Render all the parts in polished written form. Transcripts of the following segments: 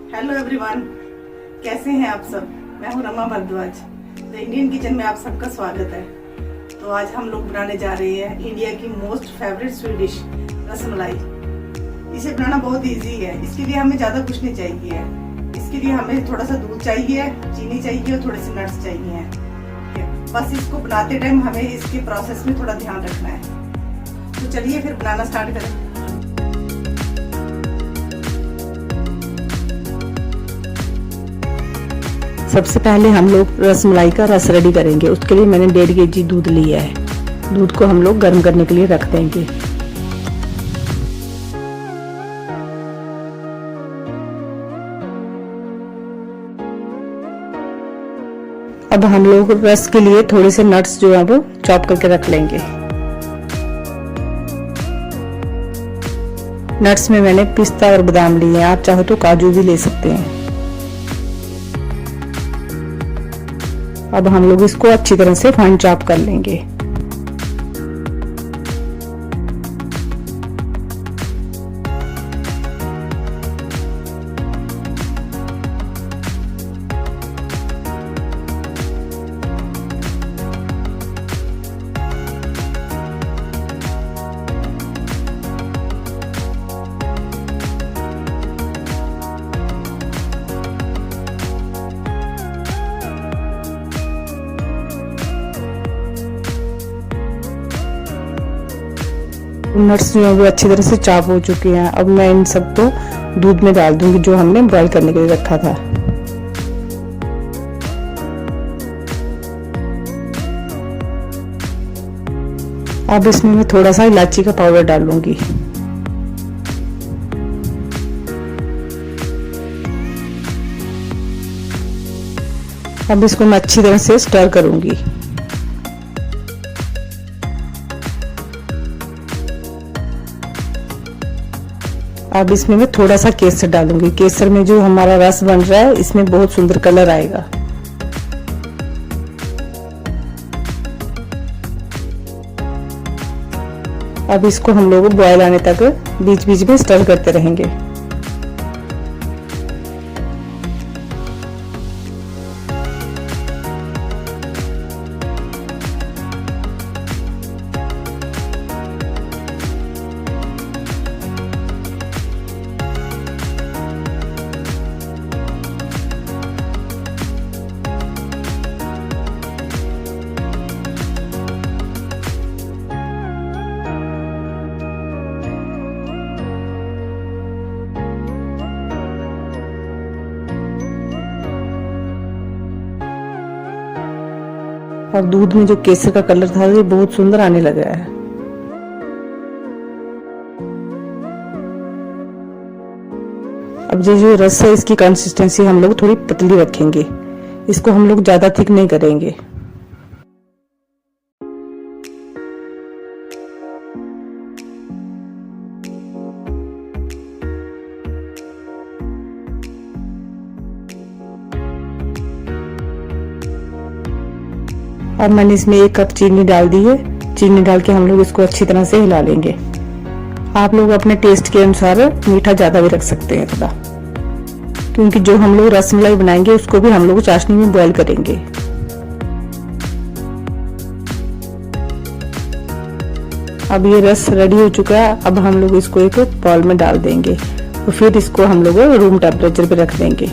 Hello everyone, कैसे हैं आप सब। मैं हूं Rama Bhardwaj. The Indian kitchen में आप सबका स्वागत है। तो आज हम लोग बनाने जा रहे हैं इंडिया की most favourite sweet dish rasmalai. इसे बनाना बहुत इजी है। इसके लिए हमें ज़्यादा कुछ नहीं चाहिए। इसके लिए हमें थोड़ा सा दूध चाहिए, चीनी चाहिए और थोड़े से नट्स चाहिए। बस इसको बनाते टाइम हमें इसके प्रोसेस में थोड़ा ध्यान रखना है। तो चलिए फिर बनाना स्टार्ट करें। सबसे पहले हम लोग रसमलाई का रस रेडी करेंगे। उसके लिए मैंने 1.5 kg दूध लिया है। दूध को हम लोग गर्म करने के लिए रख देंगे। अब हम लोग रस के लिए थोड़े से नट्स जो है वो चॉप करके रख लेंगे। नट्स में मैंने पिस्ता और बादाम लिए हैं। आप चाहो तो काजू भी ले सकते हैं। अब हम लोग इसको अच्छी तरह से फाइन चॉप कर लेंगे। नट्स जो है वो अच्छी तरह से चॉप हो चुके हैं। अब मैं इन सब को दूध में डाल दूंगी जो हमने बॉईल करने के लिए रखा था। अब इसमें मैं थोड़ा सा इलायची का पाउडर डाल लूंगी। अब इसको मैं अच्छी तरह से स्टर करूंगी। अब इसमें मैं थोड़ा सा केसर डालूंगी। केसर में जो हमारा रस बन रहा है इसमें बहुत सुंदर कलर आएगा। अब इसको हम लोग बॉयल आने तक बीच बीच में स्टर करते रहेंगे। और दूध में जो केसर का कलर था ये बहुत सुंदर आने लगा है। अब ये जो रस है इसकी कंसिस्टेंसी हम लोग थोड़ी पतली रखेंगे। इसको हम लोग ज्यादा थिक नहीं करेंगे। अब मैंने इसमें 1 कप चीनी डाल दी है। चीनी डाल के हम लोग इसको अच्छी तरह से हिला लेंगे। आप लोग अपने टेस्ट के अनुसार मीठा ज्यादा भी रख सकते हैं थोड़ा, क्योंकि जो हम लोग रसमलाई बनाएंगे उसको भी हम लोग चाशनी में बॉईल करेंगे। अब ये रस रेडी हो चुका है। अब हम लोग इसको एक बाउल में डाल देंगे और फिर इसको हम लोग रूम टेम्परेचर पे रख देंगे।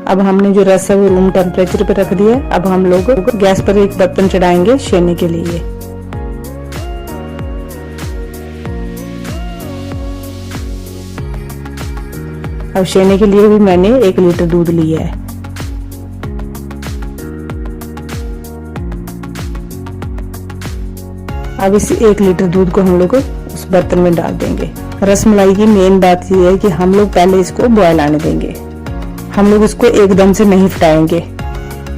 अब हमने जो रस है वो रूम टेम्परेचर पे रख दिया है। अब हम लोग गैस पर एक बर्तन चढ़ाएंगे छेने के लिए। अब छेने के लिए भी मैंने 1 लीटर दूध लिया है। अब इस 1 लीटर दूध को हम लोग उस बर्तन में डाल देंगे। रसमलाई की मेन बात यह है कि हम लोग पहले इसको बॉयल आने देंगे। हम लोग इसको एकदम से नहीं फटाएंगे।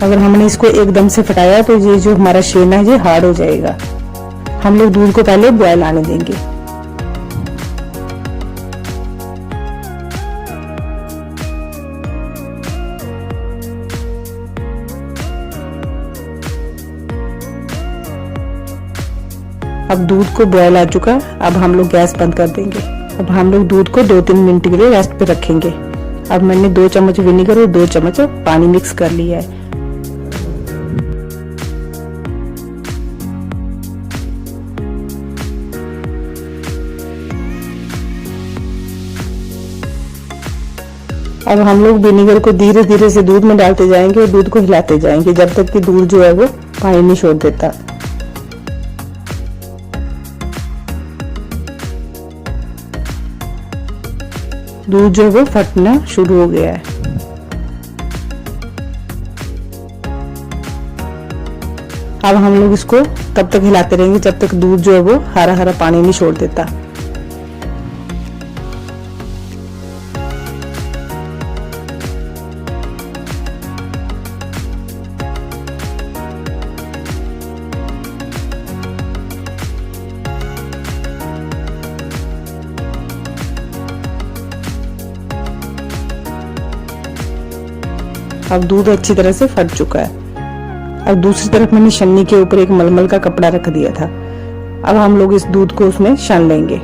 अगर हमने इसको एकदम से फटाया तो ये जो हमारा छेना है ये हार्ड हो जाएगा। हम लोग दूध को पहले बॉयल आने देंगे। अब दूध को बॉयल आ चुका है। अब हम लोग गैस बंद कर देंगे। अब हम लोग दूध को 2-3 मिनट के लिए रेस्ट पे रखेंगे। अब मैंने 2 चम्मच विनेगर और 2 चम्मच पानी मिक्स कर लिया है। अब हम लोग विनेगर को धीरे धीरे से दूध में डालते जाएंगे और दूध को हिलाते जाएंगे जब तक कि दूध जो है वो पानी नहीं छोड़ देता। दूध जो है वो फटना शुरू हो गया है। अब हम लोग इसको तब तक हिलाते रहेंगे जब तक दूध जो है वो हरा हरा पानी नहीं छोड़ देता। अब दूध अच्छी तरह से फट चुका है। अब दूसरी तरफ मैंने छन्नी के ऊपर एक मलमल का कपड़ा रख दिया था। अब हम लोग इस दूध को उसमें छान लेंगे।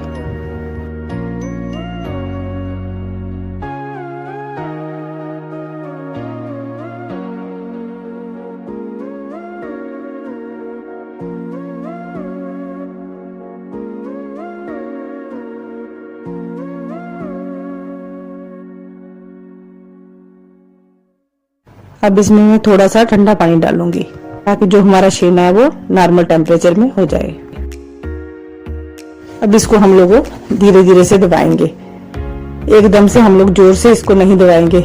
अब इसमें मैं थोड़ा सा ठंडा पानी डालूंगी ताकि जो हमारा छेना है वो नॉर्मल टेम्परेचर में हो जाए। अब इसको हम लोग धीरे धीरे से दबाएंगे। एकदम से हम लोग जोर से इसको नहीं दबाएंगे,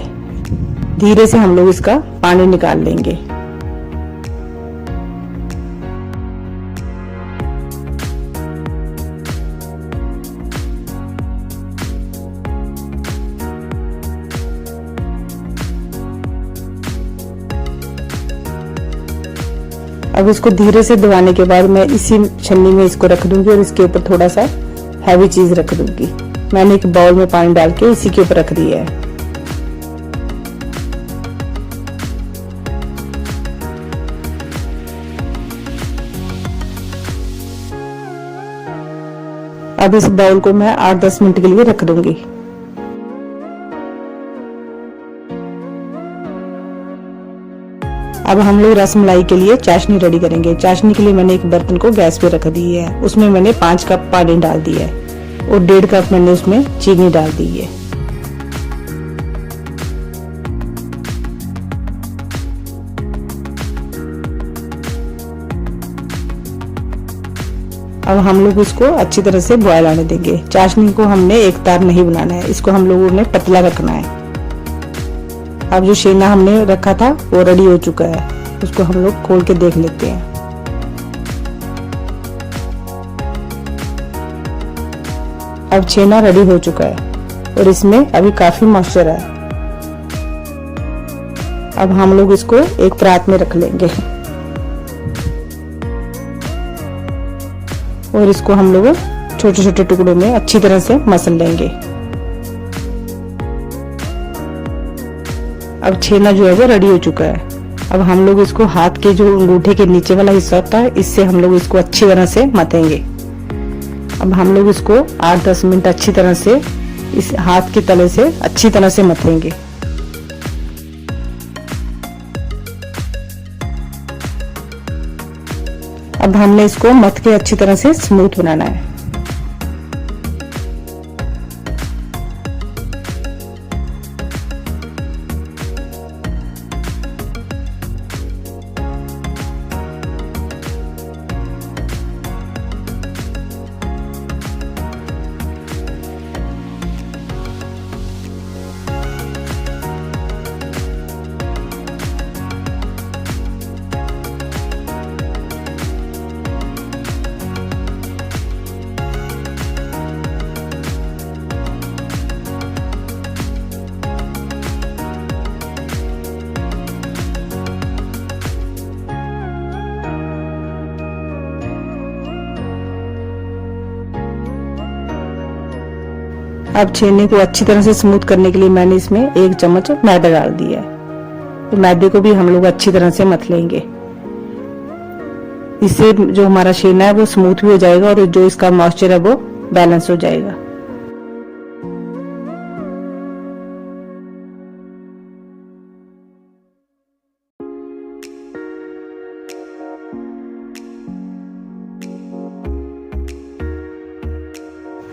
धीरे से हम लोग इसका पानी निकाल लेंगे। अब इसको धीरे से दबाने के बाद मैं इसी छन्नी में इसको रख दूंगी और इसके ऊपर थोड़ा सा हैवी चीज रख दूंगी। मैंने एक बाउल में पानी डाल के इसी के ऊपर रख दिया है। अब इस बाउल को मैं 8-10 मिनट के लिए रख दूंगी। अब हम लोग रसमलाई के लिए चाशनी रेडी करेंगे। चाशनी के लिए मैंने एक बर्तन को गैस पे रख दी है। उसमें मैंने 5 कप पानी डाल दिया है और 1.5 कप मैंने उसमें चीनी डाल दी है। अब हम लोग इसको अच्छी तरह से बॉयल आने देंगे। चाशनी को हमने एक तार नहीं बनाना है, इसको हम लोगों ने पतला रखना है। अब जो छेना हमने रखा था वो रेडी हो चुका है, उसको हम लोग खोल के देख लेते हैं। अब छेना रेडी हो चुका है और इसमें अभी काफी मॉइस्चर है। अब हम लोग इसको एक परात में रख लेंगे और इसको हम लोग छोटे छोटे टुकड़ों में अच्छी तरह से मसल लेंगे। अब छेना जो है वो रेडी हो चुका है। अब हम लोग इसको हाथ के जो अंगूठे के नीचे वाला हिस्सा होता है, इससे हम लोग इसको अच्छी तरह से मथेंगे। अब हम लोग इसको 8-10 मिनट अच्छी तरह से इस हाथ के तले से अच्छी तरह से मथेंगे। अब हमने इसको मथ के अच्छी तरह से स्मूथ बनाना है। अब छेने को अच्छी तरह से स्मूथ करने के लिए मैंने इसमें 1 चम्मच मैदा डाल दिया है। तो मैदे को भी हम लोग अच्छी तरह से मथ लेंगे। इससे जो हमारा छेना है वो स्मूथ भी हो जाएगा और जो इसका मॉइस्चर है वो बैलेंस हो जाएगा।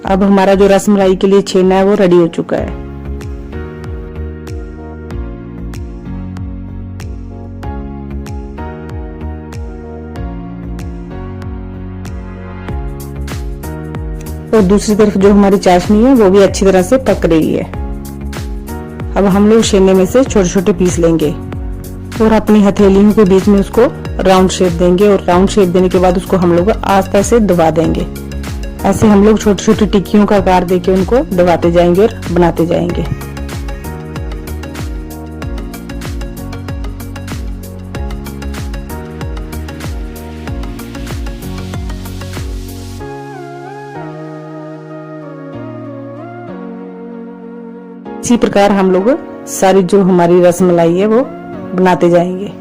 अब हमारा जो रसमलाई के लिए छेना है वो रेडी हो चुका है। और दूसरी तरफ जो हमारी चाशनी है वो भी अच्छी तरह से पक रही है। अब हम लोग छेने में से छोटे छोटे पीस लेंगे और अपनी हथेलियों के बीच में उसको राउंड शेप देंगे और राउंड शेप देने के बाद उसको हम लोग आस्ते से दबा देंगे। ऐसे हम लोग छोटी छोटी टिक्कियों का आकार देके उनको दबाते जाएंगे और बनाते जाएंगे। इसी प्रकार हम लोग सारी जो हमारी रसमलाई है वो बनाते जाएंगे।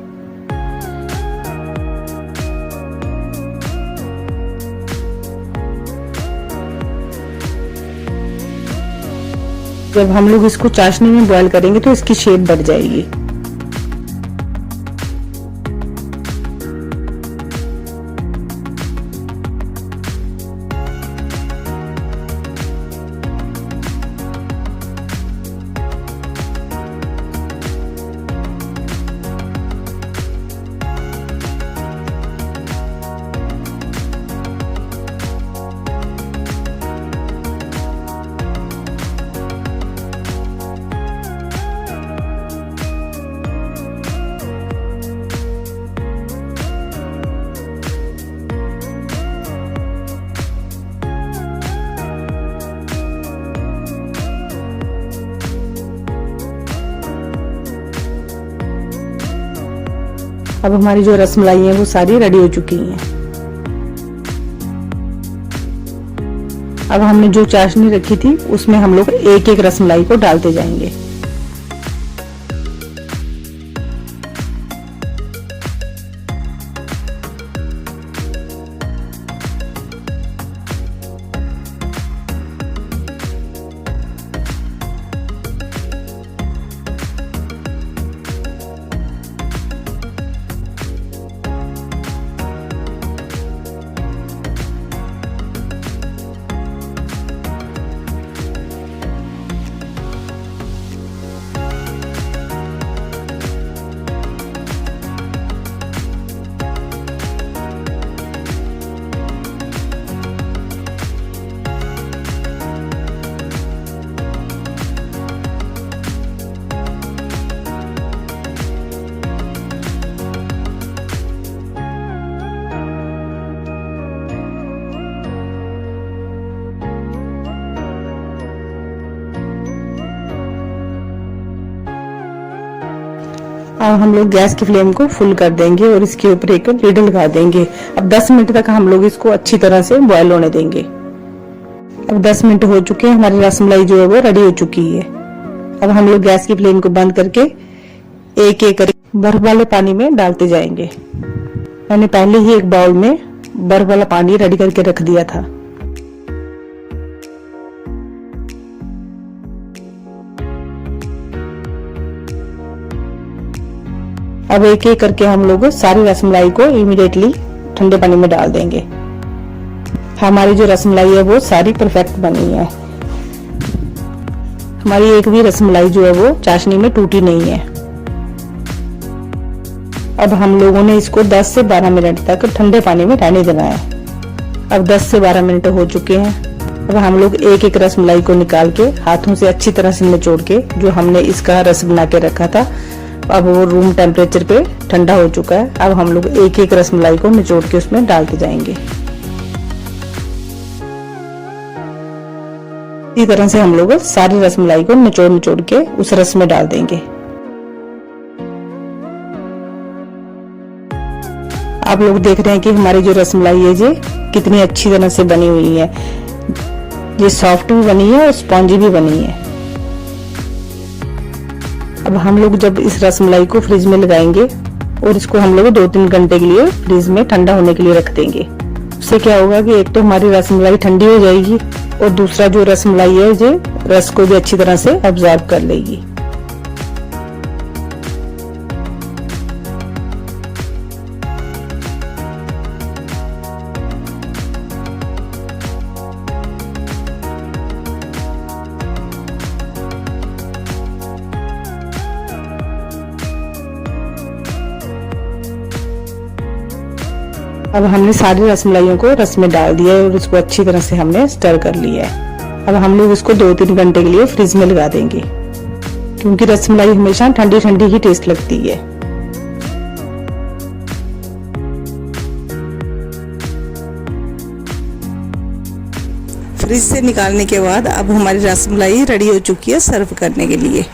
जब हम लोग इसको चाशनी में बॉईल करेंगे तो इसकी शेप बढ़ जाएगी। अब हमारी जो रसमलाई है वो सारी रेडी हो चुकी हैं। अब हमने जो चाशनी रखी थी उसमें हम लोग एक एक रसमलाई को डालते जाएंगे। अब हम लोग गैस की फ्लेम को फुल कर देंगे और इसके ऊपर एक लिड लगा देंगे। अब 10 मिनट तक हम लोग इसको अच्छी तरह से बॉयल होने देंगे। अब 10 मिनट हो चुके हैं, हमारी रसमलाई जो है वो रेडी हो चुकी है। अब हम लोग गैस की फ्लेम को बंद करके एक एक करके बर्फ वाले पानी में डालते जाएंगे। मैंने पहले ही एक बाउल में बर्फ वाला पानी रेडी करके रख दिया था। अब एक एक करके हम लोग सारी रसमलाई को इमीडिएटली ठंडे पानी में डाल देंगे। हमारी जो रसमलाई है वो सारी परफेक्ट बनी है। हमारी एक भी रसमलाई जो है वो चाशनी में टूटी नहीं है। अब हम लोगों ने इसको 10 से 12 मिनट तक ठंडे पानी में रहने देना है। अब 10 से 12 मिनट हो चुके हैं। अब हम लोग एक एक रसमलाई को निकाल के हाथों से अच्छी तरह से निचोड़ के जो हमने इसका रस बना के रखा था, अब वो रूम टेम्परेचर पे ठंडा हो चुका है। अब हम लोग एक एक रसमलाई को निचोड़ के उसमें डालते जाएंगे। इसी तरह से हम लोग सारी रसमलाई को निचोड़ निचोड़ के उस रस में डाल देंगे। आप लोग देख रहे हैं कि हमारी जो रसमलाई है ये कितनी अच्छी तरह से बनी हुई है। ये सॉफ्ट भी बनी है और स्पॉन्जी भी बनी है। अब हम लोग जब इस रसमलाई को फ्रिज में लगाएंगे और इसको हम लोग 2-3 घंटे के लिए फ्रिज में ठंडा होने के लिए रख देंगे। उससे क्या होगा कि एक तो हमारी रसमलाई ठंडी हो जाएगी और दूसरा जो रसमलाई है जो रस को भी अच्छी तरह से अब्जॉर्ब कर लेगी। अब हमने सारी रसमलाइयों को रस में डाल दिया है और इसको अच्छी तरह से हमने स्टर कर लिया है। अब हम लोग इसको 2-3 घंटे के लिए फ्रिज में लगा देंगे, क्योंकि रसमलाई हमेशा ठंडी ठंडी ही टेस्ट लगती है। फ्रिज से निकालने के बाद अब हमारी रसमलाई रेडी हो चुकी है सर्व करने के लिए।